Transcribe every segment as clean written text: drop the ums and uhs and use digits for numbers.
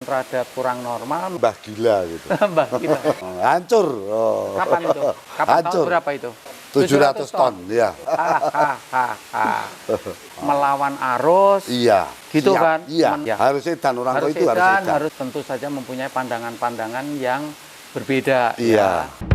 rada kurang normal. Mbah gila gitu. Mbah gila. Hancur. Oh. Kapan itu? Kapan Hancur. tahun berapa itu? 700 ton, ya. Melawan arus. Iya. Gitu siap, kan? Iya. Ya. Harus edan orang tua itu harus edan. Harus tentu saja mempunyai pandangan-pandangan yang berbeda. Iya. Ya.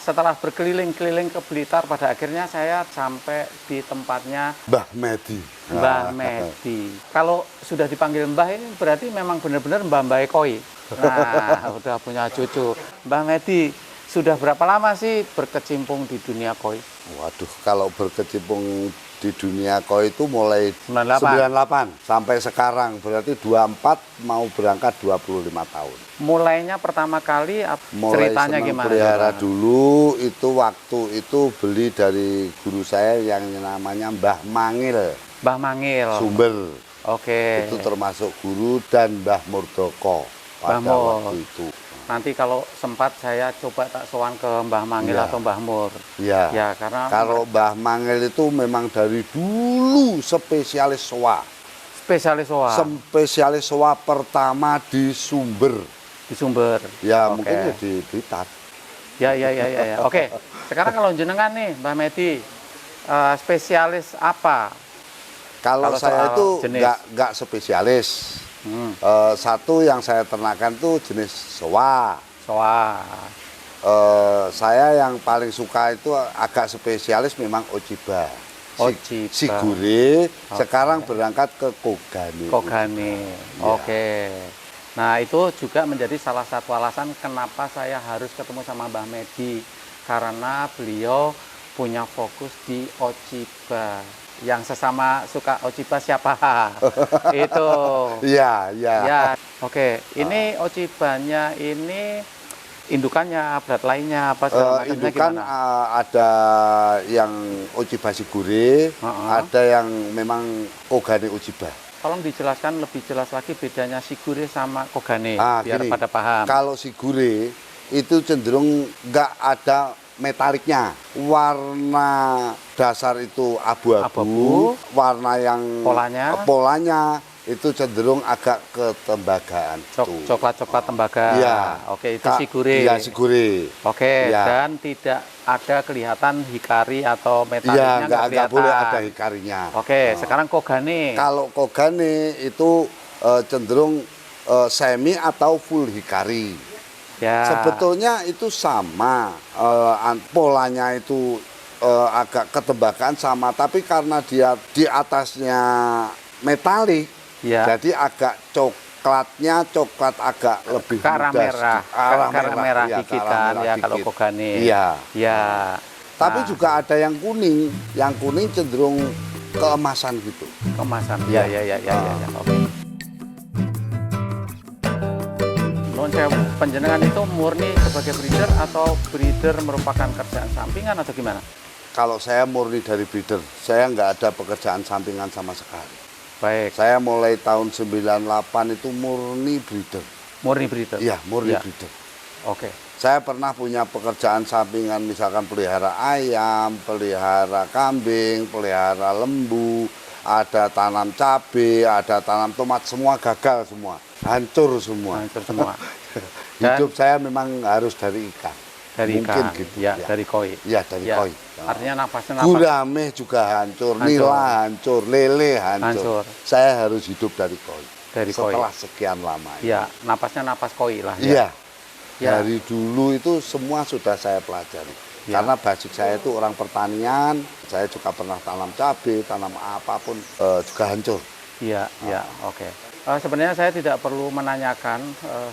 Setelah berkeliling-keliling ke Blitar, pada akhirnya saya sampai di tempatnya Mbah Medi. Mbah Medi. Kalau sudah dipanggil Mbah ini berarti memang benar-benar Mbah Koi. Nah, udah punya cucu. Mbah Medi, sudah berapa lama sih berkecimpung di dunia koi? Waduh, kalau berkecimpung di dunia koi itu mulai 98 sampai sekarang, berarti 24 mau berangkat 25 tahun. Mulainya pertama kali Mulai ceritanya senang gimana? pelihara dulu, itu waktu itu beli dari guru saya yang namanya Mbah Mangil. Mbah Mangil. Sumber. Oke. Itu termasuk guru dan Mbah Murdoko pada waktu itu. Nanti kalau sempat saya coba tak sowan ke Mbah Mangil atau Mbah Mur. Iya. Ya, karena kalau Mbah Mangil itu memang dari dulu spesialis soa. Spesialis soa. Spesialis soa pertama di Sumber. Di Sumber. Ya, mungkin di Blitar. Ya. Oke. Sekarang kalau jenengan nih, Mbah Medi, spesialis apa? Kalau saya itu nggak spesialis. Satu yang saya ternakan tuh jenis soa. Soa. Saya yang paling suka itu agak spesialis memang Ochiba. Sigure. Sekarang berangkat ke Kogane. Kogane. Ya. Oke. Nah, itu juga menjadi salah satu alasan kenapa saya harus ketemu sama Mbah Medi, karena beliau punya fokus di Ochiba. Yang sesama suka Ochiba siapa? Itu. Iya. Ya, oke. Ini Ochibanya ini indukannya, bloodline-nya apa segala macamnya indukan gimana? Ada yang Ochiba Sigure, ada yang memang Kogane Ochiba. Tolong dijelaskan lebih jelas lagi bedanya Sigure sama Kogane, biar gini, pada paham. Kalau Sigure itu cenderung nggak ada metaliknya, warna dasar itu abu-abu, warna yang polanya itu cenderung agak ketembagaan. Coklat-coklat tembaga. Iya. Oke, itu Sigure. Iya, Sigure. Oke, ya. Dan tidak ada kelihatan hikari atau metaliknya. Iya, nggak boleh ada hikarinya. Oke, sekarang Kogane. Kalau Kogane itu cenderung semi atau full hikari. Ya. Sebetulnya itu sama, polanya itu agak ketembakan sama, tapi karena dia di atasnya metalik, jadi agak coklat agak lebih ke arah merah, merah dikitan ya kalau Kogane. Iya. Ya. Tapi juga ada yang kuning cenderung keemasan gitu. Keemasan. Ya. Oke. Penjenengan itu murni sebagai breeder atau breeder merupakan kerjaan sampingan atau gimana? Kalau saya murni dari breeder, saya nggak ada pekerjaan sampingan sama sekali. Baik. Saya mulai tahun 98 itu murni breeder. Murni breeder? Iya, murni breeder. Oke. Saya pernah punya pekerjaan sampingan, misalkan pelihara ayam, pelihara kambing, pelihara lembu, ada tanam cabai, ada tanam tomat, semua gagal semua. Hancur semua. Hidup saya memang harus dari ikan. Dari mungkin ikan, gitu. Ya, dari koi. Iya, dari koi. Artinya napasnya gurame juga hancur, nila hancur, lele hancur. Saya harus hidup dari koi. Setelah sekian lama. Iya, napasnya napas koi lah. Iya. Dari dulu itu semua sudah saya pelajari. Karena basic saya itu orang pertanian, saya juga pernah tanam cabai, tanam apapun juga hancur. Iya, oke. Sebenarnya saya tidak perlu menanyakan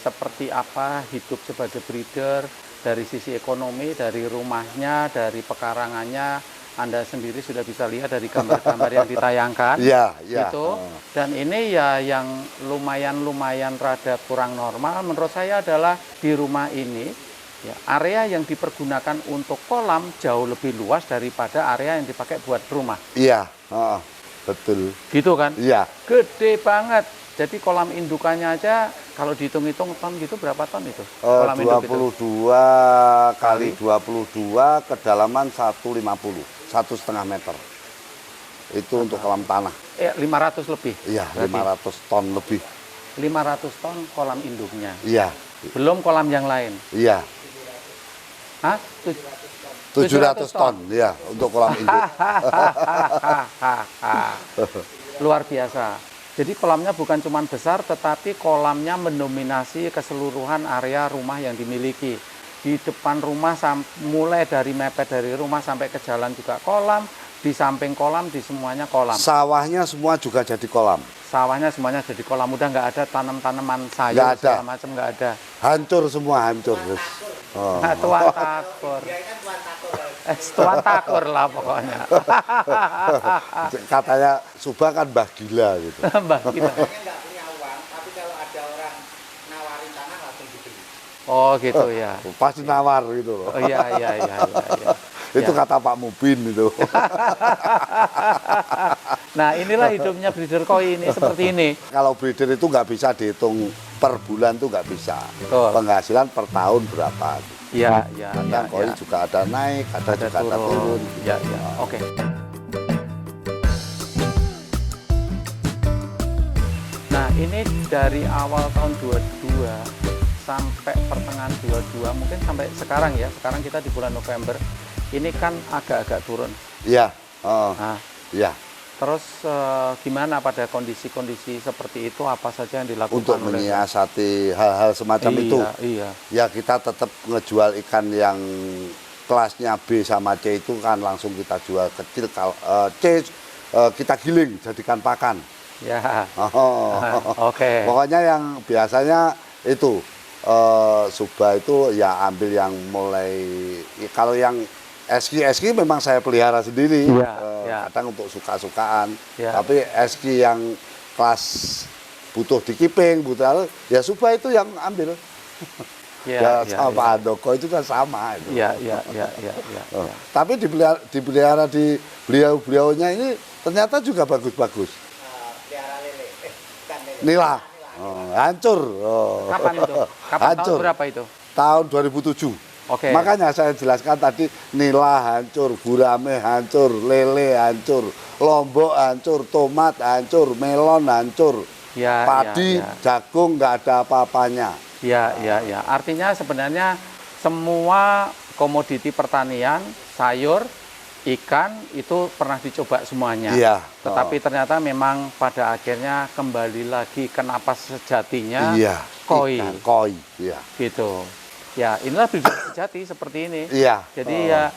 seperti apa hidup sebagai breeder dari sisi ekonomi, dari rumahnya, dari pekarangannya. Anda sendiri sudah bisa lihat dari gambar-gambar yang ditayangkan. Iya. Gitu. Dan ini ya yang lumayan rada kurang normal menurut saya adalah di rumah ini ya, area yang dipergunakan untuk kolam jauh lebih luas daripada area yang dipakai buat rumah. Iya, betul. Gitu kan? Iya. Gede banget. Jadi kolam indukannya aja Kalau dihitung-hitung ton gitu berapa ton itu? Kolam induk itu? 22 kali 22 kedalaman 1,5 meter. Itu untuk kolam tanah. 500 lebih? Iya, berarti 500 ton lebih. 500 ton kolam induknya? Iya. Belum kolam yang lain? Iya. Hah? 700 ton, ya, untuk kolam induk. Luar biasa. Jadi kolamnya bukan cuma besar, tetapi kolamnya mendominasi keseluruhan area rumah yang dimiliki. Di depan rumah, mulai dari mepet dari rumah sampai ke jalan juga kolam, di samping kolam, di semuanya kolam. Sawahnya semua juga jadi kolam. Sawahnya semuanya jadi kolam, udah nggak ada tanam-tanaman sayur segala macam, nggak ada. Hancur semua, hancur. Oh. Nah, tuan takur. Tuan takur lah pokoknya. Katanya Subah kan mbah gila gitu. Mbah gila. Nggak punya uang, tapi kalau ada orang nawarin tanah langsung dibeli. Oh gitu ya. Pasti nawar gitu loh. Oh iya. Itu ya. Kata Pak Mubin itu. Nah inilah hidupnya breeder koi ini seperti ini. Kalau breeder itu nggak bisa dihitung per bulan tuh nggak bisa. Betul. Penghasilan per tahun berapa? Iya. Kadang koi juga ada naik, ada juga ada turun. Iya. Oke. Nah ini dari awal tahun 22 sampai pertengahan 22 mungkin sampai sekarang ya. Sekarang kita di bulan November. Ini kan agak-agak turun. Iya. Iya. Terus gimana pada kondisi-kondisi seperti itu, apa saja yang dilakukan untuk menyiasati hal-hal semacam itu? Iya. Ya kita tetap ngejual ikan yang kelasnya B sama C itu kan langsung kita jual kecil. C kita giling jadikan pakan. Ya. Oke. Pokoknya yang biasanya itu Subah itu ya ambil yang mulai kalau yang eski memang saya pelihara sendiri, kadang untuk suka-sukaan. Tapi eski yang kelas butuh dikiping, ya Subah itu yang ambil. Sama Pak Handoko itu kan sama. Iya. Tapi dipelihara di beliau-beliaunya ini ternyata juga bagus-bagus. Pelihara lele, Nila, hancur. Kapan itu? Tahun berapa itu? Tahun 2007. Oke. Makanya saya jelaskan tadi nila hancur, gurame hancur, lele hancur, lombok hancur, tomat hancur, melon hancur, padi, jagung nggak ada apa-apanya. Iya. Artinya sebenarnya semua komoditi pertanian, sayur, ikan itu pernah dicoba semuanya. Iya. Tetapi ternyata memang pada akhirnya kembali lagi ke napas sejatinya. Iya. Koi. Iya. Gitu. Ya, inilah breeder sejati seperti ini. Iya. Jadi ya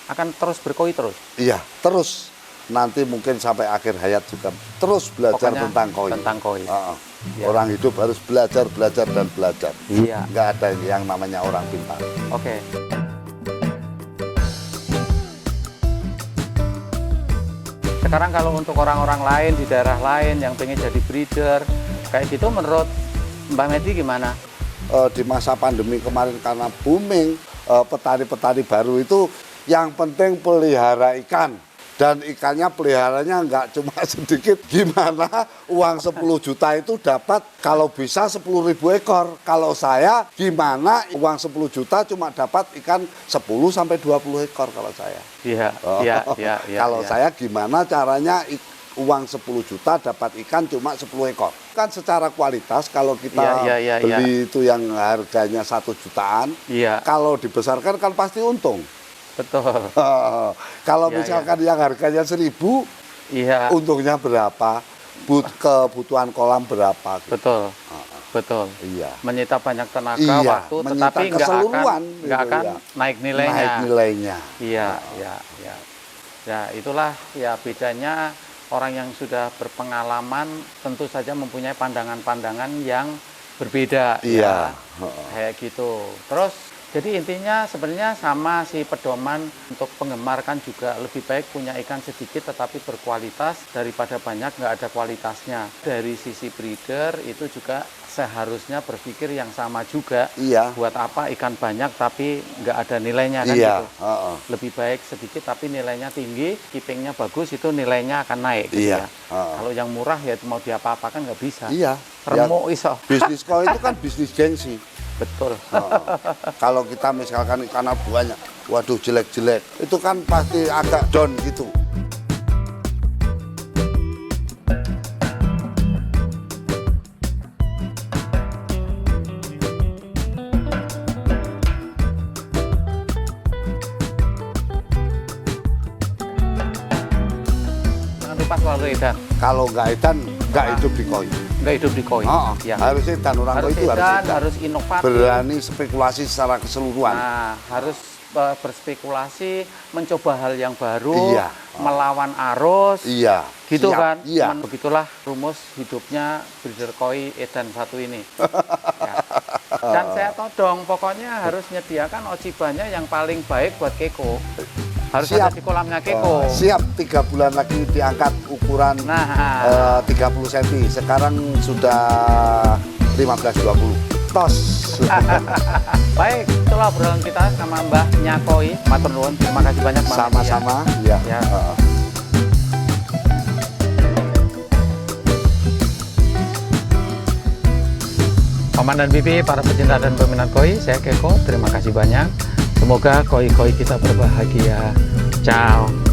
akan terus berkoi terus. Iya, terus nanti mungkin sampai akhir hayat juga terus belajar tentang koi. Tentang koi. Ya. Orang hidup harus belajar dan belajar. Iya. Nggak ada yang namanya orang pintar. Oke. Sekarang kalau untuk orang-orang lain di daerah lain yang pengen jadi breeder kayak gitu, menurut Mbak Medi gimana? Di masa pandemi kemarin karena booming, petani-petani baru itu yang penting pelihara ikan. Dan ikannya peliharanya nggak cuma sedikit, gimana uang 10 juta itu dapat kalau bisa 10.000 ekor. Kalau saya gimana uang 10 juta cuma dapat ikan 10 sampai 20 ekor kalau saya. Iya. Kalau saya gimana caranya uang 10 juta dapat ikan cuma 10 ekor. Kan secara kualitas kalau kita beli itu yang harganya 1 jutaan, kalau dibesarkan kan pasti untung. Betul. Kalau misalkan yang harganya 1.000, untungnya berapa? Kebutuhan kolam berapa? Gitu. Betul. Iya. Menyita banyak tenaga, waktu, tetapi nggak akan naik nilainya. Iya. Ya, itulah ya bedanya. Orang yang sudah berpengalaman tentu saja mempunyai pandangan-pandangan yang berbeda. Iya. Kayak gitu. Terus Jadi intinya sebenarnya sama si pedoman untuk penggemar kan juga lebih baik punya ikan sedikit tetapi berkualitas daripada banyak nggak ada kualitasnya. Dari sisi breeder itu juga seharusnya berpikir yang sama juga. Iya. Buat apa ikan banyak tapi nggak ada nilainya kan Iya. gitu. Lebih baik sedikit tapi nilainya tinggi, keepingnya bagus itu nilainya akan naik gitu Iya. ya. Kalau yang murah ya mau diapa-apakan nggak bisa. Iya. Remuk iso. Bisnis koi itu kan bisnis gengsi. Betul. Kalau kita misalkan ikan abuannya, waduh jelek-jelek, itu kan pasti agak down gitu. Jangan lupa selalu edan. Kalau nggak edan, nggak hidup di koi. Nggak hidup di koi. Ya. Harus edan, orang koi Harus itu harus edan, edan. harus inovatif. Berani spekulasi secara keseluruhan. Nah, harus berspekulasi, mencoba hal yang baru, Iya. melawan arus, Iya. gitu siap, kan? Iya. Begitulah rumus hidupnya breeder koi edan satu ini. Ya. Dan saya todong, pokoknya harus menyediakan ojibanya yang paling baik buat keko. Harus Siap. ada di kolamnya keko. Siap 3 bulan lagi diangkat ukuran Nah, 30 cm. Sekarang sudah 15-20. Tos. baik, itulah obrolan kita sama Mbah Nyakoi. Matur nuwun, terima kasih banyak Mbak. Sama-sama. Ya. Ya. Paman dan Bibi, para pecinta dan peminat koi, saya Keko, terima kasih banyak. Semoga koi-koi kita berbahagia. Ciao.